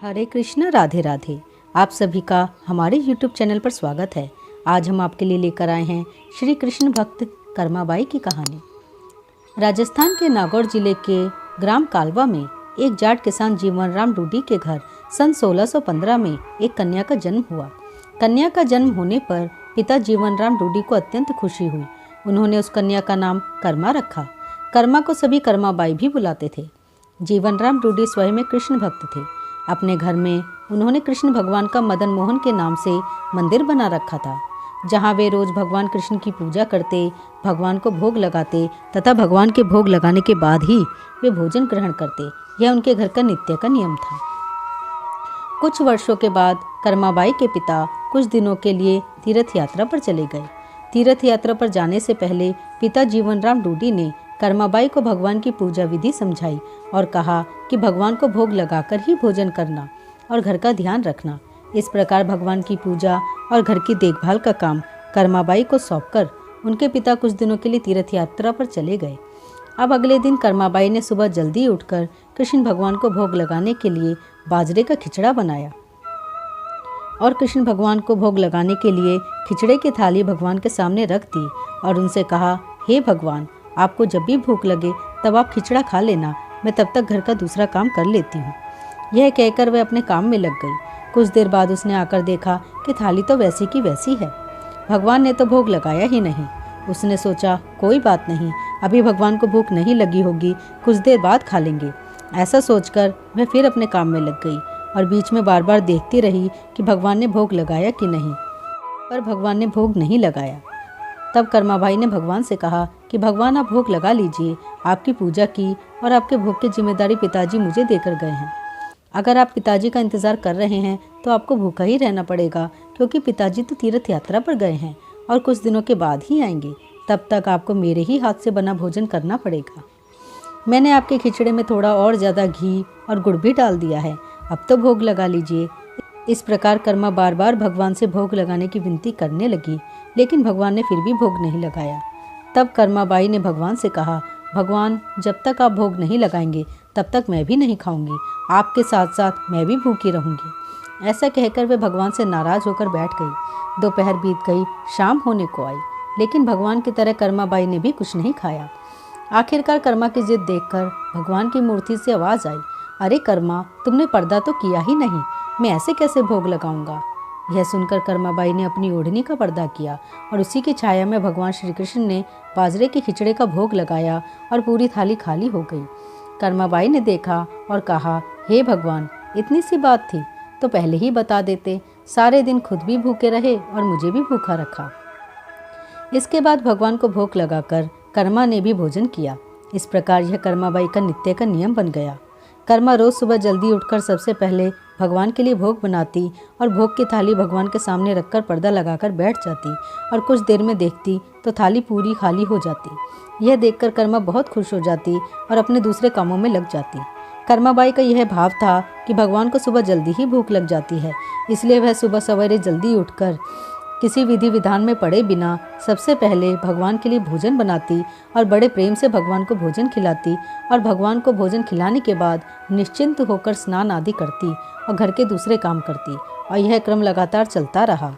हरे कृष्ण राधे राधे। आप सभी का हमारे YouTube चैनल पर स्वागत है। आज हम आपके लिए लेकर आए हैं श्री कृष्ण भक्त कर्माबाई की कहानी। राजस्थान के नागौर जिले के ग्राम कालवा में एक जाट किसान जीवन राम डूडी के घर सन 1615 में एक कन्या का जन्म हुआ। कन्या का जन्म होने पर पिता जीवन राम डूडी को अत्यंत खुशी हुई। उन्होंने उस कन्या का नाम कर्मा रखा। कर्मा को सभी कर्माबाई भी बुलाते थे। जीवन राम डूडी स्वयं में कृष्ण भक्त थे। अपने घर में उन्होंने कृष्ण भगवान का मदन मोहन के नाम से मंदिर बना रखा था, जहां वे रोज भगवान कृष्ण की पूजा करते, भगवान को भोग लगाते तथा भगवान के भोग लगाने के बाद ही वे भोजन ग्रहण करते। यह उनके घर का नित्य का नियम था। कुछ वर्षों के बाद कर्माबाई के पिता कुछ दिनों के लिए तीर्थ यात्रा पर चले गए। तीर्थ यात्रा पर जाने से पहले पिता जीवन राम डूडी ने कर्माबाई को भगवान की पूजा विधि समझाई और कहा कि भगवान को भोग लगाकर ही भोजन करना और घर का ध्यान रखना। इस प्रकार भगवान की पूजा और घर की देखभाल का काम कर्माबाई को सौंपकर उनके पिता कुछ दिनों के लिए तीर्थ यात्रा पर चले गए। अब अगले दिन कर्माबाई ने सुबह जल्दी उठकर कृष्ण भगवान को भोग लगाने के लिए बाजरे का खिचड़ा बनाया और कृष्ण भगवान को भोग लगाने के लिए खिचड़े की थाली भगवान के सामने रख दी और उनसे कहा, हे भगवान, आपको जब भी भूख लगे तब आप खिचड़ा खा लेना, मैं तब तक घर का दूसरा काम कर लेती हूँ। यह कहकर वह अपने काम में लग गई। कुछ देर बाद उसने आकर देखा कि थाली तो वैसी की वैसी है। भगवान ने तो भोग लगाया ही नहीं। उसने सोचा, कोई बात नहीं, अभी भगवान को भूख नहीं लगी होगी, कुछ देर बाद खा लेंगे। ऐसा सोचकर वह फिर अपने काम में लग गई और बीच में बार बार देखती रही कि भगवान ने भोग लगाया कि नहीं, पर भगवान ने भोग नहीं लगाया। तब कर्माबाई ने भगवान से कहा कि भगवान, आप भोग लगा लीजिए, आपकी पूजा की और आपके भोग की जिम्मेदारी पिताजी मुझे देकर गए हैं। अगर आप पिताजी का इंतज़ार कर रहे हैं तो आपको भूखा ही रहना पड़ेगा, क्योंकि पिताजी तो तीर्थ यात्रा पर गए हैं और कुछ दिनों के बाद ही आएंगे। तब तक आपको मेरे ही हाथ से बना भोजन करना पड़ेगा। मैंने आपके खिचड़े में थोड़ा और ज़्यादा घी और गुड़ भी डाल दिया है, अब तो भोग लगा लीजिए। इस प्रकार कर्मा बार बार भगवान से भोग लगाने की विनती करने लगी, लेकिन भगवान ने फिर भी भोग नहीं लगाया। तब कर्माबाई ने भगवान से कहा, भगवान, जब तक आप भोग नहीं लगाएंगे तब तक मैं भी नहीं खाऊंगी, आपके साथ साथ मैं भी भूखी रहूंगी। ऐसा कहकर वे भगवान से नाराज होकर बैठ गई। दोपहर बीत गई, शाम होने को आई, लेकिन भगवान की तरह कर्माबाई ने भी कुछ नहीं खाया। आखिरकार कर्मा की जिद देखकर भगवान की मूर्ति से आवाज़ आई, अरे कर्मा, तुमने पर्दा तो किया ही नहीं, मैं ऐसे कैसे भोग लगाऊंगा। यह सुनकर कर्माबाई ने अपनी ओढ़नी का पर्दा किया और उसी की छाया में भगवान श्री कृष्ण ने बाजरे के खिचड़े का भोग लगाया और पूरी थाली खाली हो गई। कर्माबाई ने देखा और कहा, हे भगवान, इतनी सी बात थी तो पहले ही बता देते, सारे दिन खुद भी भूखे रहे और मुझे भी भूखा रखा। इसके बाद भगवान को भोग लगाकर कर्मा ने भी भोजन किया। इस प्रकार यह कर्माबाई का नित्य का नियम बन गया। कर्मा रोज सुबह जल्दी उठकर सबसे पहले भगवान के लिए भोग बनाती और भोग की थाली भगवान के सामने रखकर पर्दा लगाकर बैठ जाती और कुछ देर में देखती तो थाली पूरी खाली हो जाती। यह देखकर कर्मा बहुत खुश हो जाती और अपने दूसरे कामों में लग जाती। कर्माबाई का यह भाव था कि भगवान को सुबह जल्दी ही भूख लग जाती है, इसलिए वह सुबह सवेरे जल्दी उठकर किसी विधि विधान में पड़े बिना सबसे पहले भगवान के लिए भोजन बनाती और बड़े प्रेम से भगवान को भोजन खिलाती और भगवान को भोजन खिलाने के बाद निश्चिंत होकर स्नान आदि करती और घर के दूसरे काम करती और यह क्रम लगातार चलता रहा।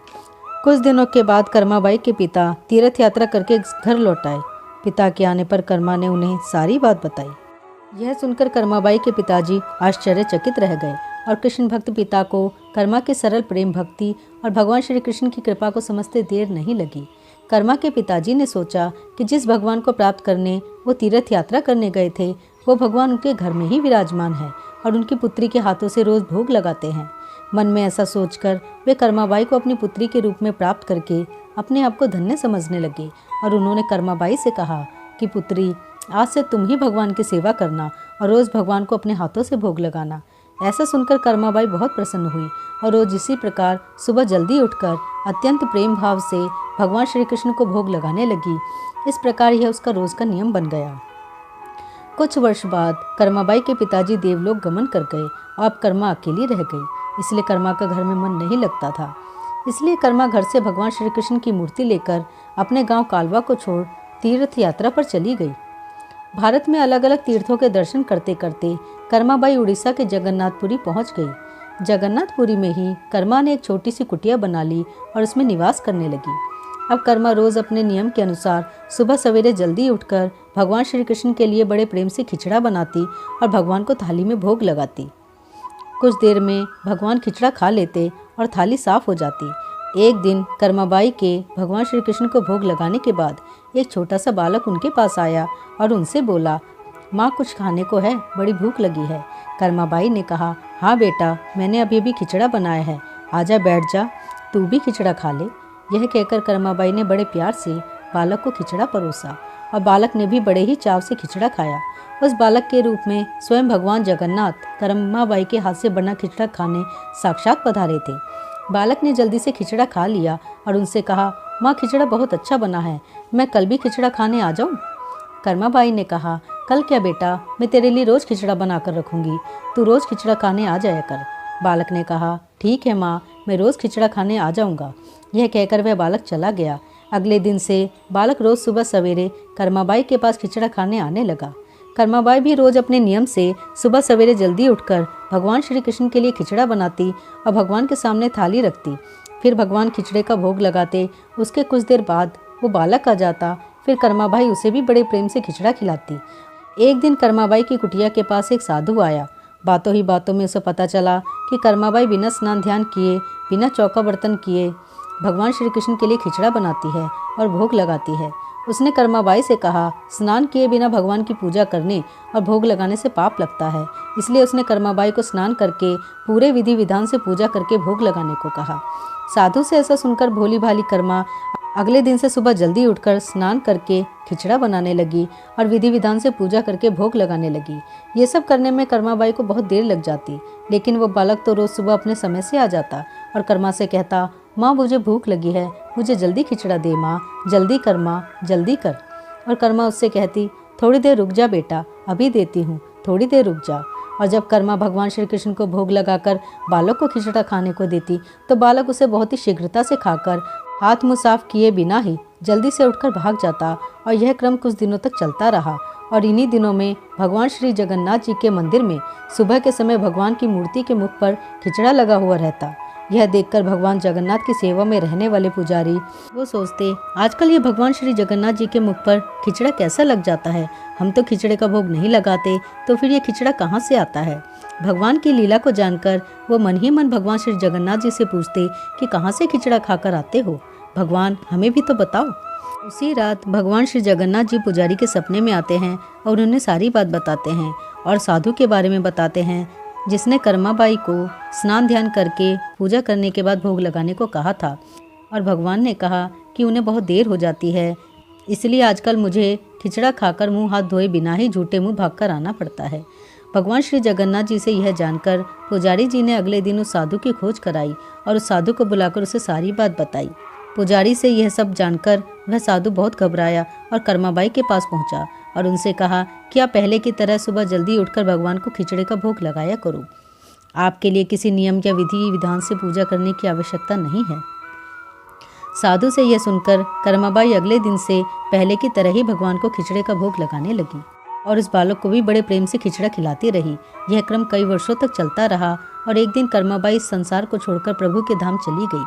कुछ दिनों के बाद कर्माबाई के पिता तीर्थ यात्रा करके घर लौट आए। पिता के आने पर कर्मा ने उन्हें सारी बात बताई। यह सुनकर कर्माबाई के पिताजी आश्चर्यचकित रह गए और कृष्ण भक्त पिता को कर्मा के सरल प्रेम भक्ति और भगवान श्री कृष्ण की कृपा को समझते देर नहीं लगी। कर्मा के पिताजी ने सोचा कि जिस भगवान को प्राप्त करने वो तीर्थ यात्रा करने गए थे, वो भगवान उनके घर में ही विराजमान है और उनकी पुत्री के हाथों से रोज भोग लगाते हैं। मन में ऐसा सोचकर वे कर्माबाई को अपनी पुत्री के रूप में प्राप्त करके अपने आप को धन्य समझने लगे और उन्होंने कर्माबाई से कहा कि पुत्री, आज से तुम ही भगवान की सेवा करना और रोज भगवान को अपने हाथों से भोग लगाना। ऐसा सुनकर कर्माबाई बहुत प्रसन्न हुई और रोज इसी प्रकार सुबह जल्दी उठकर अत्यंत प्रेम भाव से भगवान श्री कृष्ण को भोग लगाने लगी। इस प्रकार यह उसका रोज का नियम बन गया। कुछ वर्ष बाद कर्माबाई के पिताजी देवलोक गमन कर गए और अब कर्मा अकेली रह गई, इसलिए कर्मा का घर में मन नहीं लगता था। इसलिए कर्मा घर से भगवान श्री कृष्ण की मूर्ति लेकर अपने गांव कालवा को छोड़ तीर्थ यात्रा पर चली गई। भारत में अलग अलग तीर्थों के दर्शन करते करते कर्माबाई उड़ीसा के जगन्नाथपुरी पहुंच गई। जगन्नाथपुरी में ही कर्मा ने एक छोटी सी कुटिया बना ली और उसमें निवास करने लगी। अब कर्मा रोज अपने नियम के अनुसार सुबह सवेरे जल्दी उठकर भगवान श्री कृष्ण के लिए बड़े प्रेम से खिचड़ा बनाती और भगवान को थाली में भोग लगाती। कुछ देर में भगवान खिचड़ा खा लेते और थाली साफ हो जाती। एक दिन कर्माबाई के भगवान श्री कृष्ण को भोग लगाने के बाद एक छोटा सा बालक उनके पास आया और उनसे बोला, माँ कुछ खाने को है, बड़ी भूख लगी है। कर्माबाई ने कहा, हाँ बेटा, मैंने अभी अभी खिचड़ा बनाया है, आजा बैठ जा, तू भी खिचड़ा खा ले। यह कहकर कर्माबाई ने बड़े प्यार से बालक को खिचड़ा परोसा और बालक ने भी बड़े ही चाव से खिचड़ा खाया। उस बालक के रूप में स्वयं भगवान जगन्नाथ कर्माबाई के हाथ से बना खिचड़ा खाने साक्षात पधारे थे। बालक ने जल्दी से खिचड़ा खा लिया और उनसे कहा, माँ खिचड़ा बहुत अच्छा बना है, मैं कल भी खिचड़ा खाने आ जाऊँ? कर्माबाई ने कहा, कल क्या बेटा, मैं तेरे लिए रोज़ खिचड़ा बना कर रखूँगी, तू रोज़ खिचड़ा खाने आ जाया कर। बालक ने कहा, ठीक है माँ, मैं रोज़ खिचड़ा खाने आ जाऊँगा। यह कहकर वह बालक चला गया। अगले दिन से बालक रोज़ सुबह सवेरे कर्माबाई के पास खिचड़ा खाने आने लगा। कर्माबाई भी रोज़ अपने नियम से सुबह सवेरे जल्दी उठकर भगवान श्री कृष्ण के लिए खिचड़ा बनाती और भगवान के सामने थाली रखती। फिर भगवान खिचड़े का भोग लगाते। उसके कुछ देर बाद वो बालक आ जाता। फिर कर्माबाई उसे भी बड़े प्रेम से खिचड़ा खिलाती। एक दिन कर्माबाई की कुटिया के पास एक साधु आया। बातों ही बातों में उसे पता चला कि कर्माबाई बिना स्नान ध्यान किए, बिना चौका बर्तन किए भगवान श्री कृष्ण के लिए खिचड़ा बनाती है और भोग लगाती है। उसने कर्माबाई से कहा, स्नान किए बिना भगवान की पूजा करने और भोग लगाने से पाप लगता है। इसलिए उसने कर्माबाई को स्नान करके पूरे विधि विधान से पूजा करके भोग लगाने को कहा। साधु से ऐसा सुनकर भोली भाली कर्मा अगले दिन से सुबह जल्दी उठकर स्नान करके खिचड़ा बनाने लगी और विधि विधान से पूजा करके भोग लगाने लगी। ये सब करने में कर्माबाई को बहुत देर लग जाती, लेकिन वो बालक तो रोज़ सुबह अपने समय से आ जाता और कर्मा से कहता, माँ मुझे भूख लगी है, मुझे जल्दी खिचड़ा दे माँ, जल्दी कर माँ, जल्दी कर। और कर्मा उससे कहती, थोड़ी देर रुक जा बेटा, अभी देती हूँ, थोड़ी देर रुक जा। और जब कर्मा भगवान श्री कृष्ण को भोग लगाकर बालक को खिचड़ा खाने को देती तो बालक उसे बहुत ही शीघ्रता से खाकर हाथ मुँह साफ किए बिना ही जल्दी से उठकर भाग जाता। और यह क्रम कुछ दिनों तक चलता रहा। और इन्हीं दिनों में भगवान श्री जगन्नाथ जी के मंदिर में सुबह के समय भगवान की मूर्ति के मुख पर खिचड़ा लगा हुआ रहता। यह देखकर भगवान जगन्नाथ की सेवा में रहने वाले पुजारी वो सोचते, आजकल ये भगवान श्री जगन्नाथ जी के मुख पर खिचड़ा कैसा लग जाता है, हम तो खिचड़े का भोग नहीं लगाते, तो फिर ये खिचड़ा कहाँ से आता है। भगवान की लीला को जानकर वो मन ही मन भगवान श्री जगन्नाथ जी से पूछते कि कहाँ से खिचड़ा खाकर आते हो, भगवान हमें भी तो बताओ। उसी रात भगवान श्री जगन्नाथ जी पुजारी के सपने में आते हैं और उन्हें सारी बात बताते हैं और साधु के बारे में बताते हैं जिसने कर्माबाई को स्नान ध्यान करके पूजा करने के बाद भोग लगाने को कहा था। और भगवान ने कहा कि उन्हें बहुत देर हो जाती है, इसलिए आजकल मुझे खिचड़ा खाकर मुंह हाथ धोए बिना ही झूठे मुंह भागकर आना पड़ता है। भगवान श्री जगन्नाथ जी से यह जानकर पुजारी जी ने अगले दिन उस साधु की खोज कराई और उस साधु को बुलाकर उसे सारी बात बताई। पुजारी से यह सब जानकर वह साधु बहुत घबराया और कर्माबाई के पास पहुंचा और उनसे कहा कि आप पहले की तरह सुबह जल्दी उठकर भगवान को खिचड़े का भोग लगाया करो। आपके लिए किसी नियम या विधि विधान से पूजा करने की आवश्यकता नहीं है। साधु से यह सुनकर कर्माबाई अगले दिन से पहले की तरह ही भगवान को खिचड़े का भोग लगाने लगी और उस बालक को भी बड़े प्रेम से खिचड़ा खिलाती रही। यह क्रम कई वर्षों तक चलता रहा और एक दिन कर्माबाई इस संसार को छोड़कर प्रभु के धाम चली गई।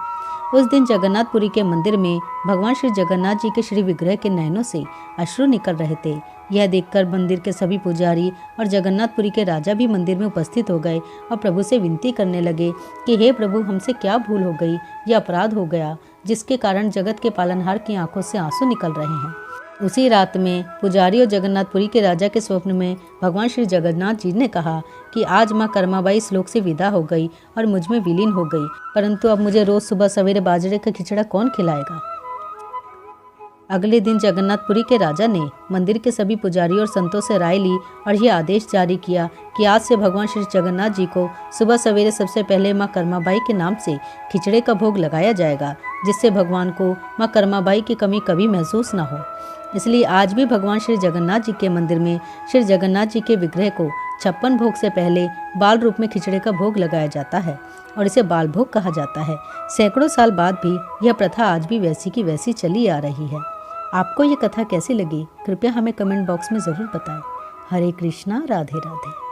उस दिन जगन्नाथपुरी के मंदिर में भगवान श्री जगन्नाथ जी के श्री विग्रह के नयनों से अश्रु निकल रहे थे। यह देखकर मंदिर के सभी पुजारी और जगन्नाथपुरी के राजा भी मंदिर में उपस्थित हो गए और प्रभु से विनती करने लगे कि हे प्रभु, हमसे क्या भूल हो गई या अपराध हो गया जिसके कारण जगत के पालनहार की आंखों से आंसू निकल रहे हैं। उसी रात में पुजारी और जगन्नाथपुरी के राजा के स्वप्न में भगवान श्री जगन्नाथ जी ने कहा कि आज माँ कर्माबाई इस लोक से विदा हो गई और मुझ में विलीन हो गई, परंतु अब मुझे रोज सुबह सवेरे बाजरे का खिचड़ा कौन खिलाएगा। अगले दिन जगन्नाथपुरी के राजा ने मंदिर के सभी पुजारी और संतों से राय ली और यह आदेश जारी किया कि आज से भगवान श्री जगन्नाथ जी को सुबह सवेरे सबसे पहले माँ कर्माबाई के नाम से खिचड़े का भोग लगाया जाएगा, जिससे भगवान को माँ कर्माबाई की कमी कभी महसूस न हो। इसलिए आज भी भगवान श्री जगन्नाथ जी के मंदिर में श्री जगन्नाथ जी के विग्रह को 56 भोग से पहले बाल रूप में खिचड़े का भोग लगाया जाता है और इसे बाल भोग कहा जाता है। सैकड़ों साल बाद भी यह प्रथा आज भी वैसी की वैसी चली आ रही है। आपको ये कथा कैसी लगी, कृपया हमें कमेंट बॉक्स में ज़रूर बताएं। हरे कृष्णा, राधे राधे।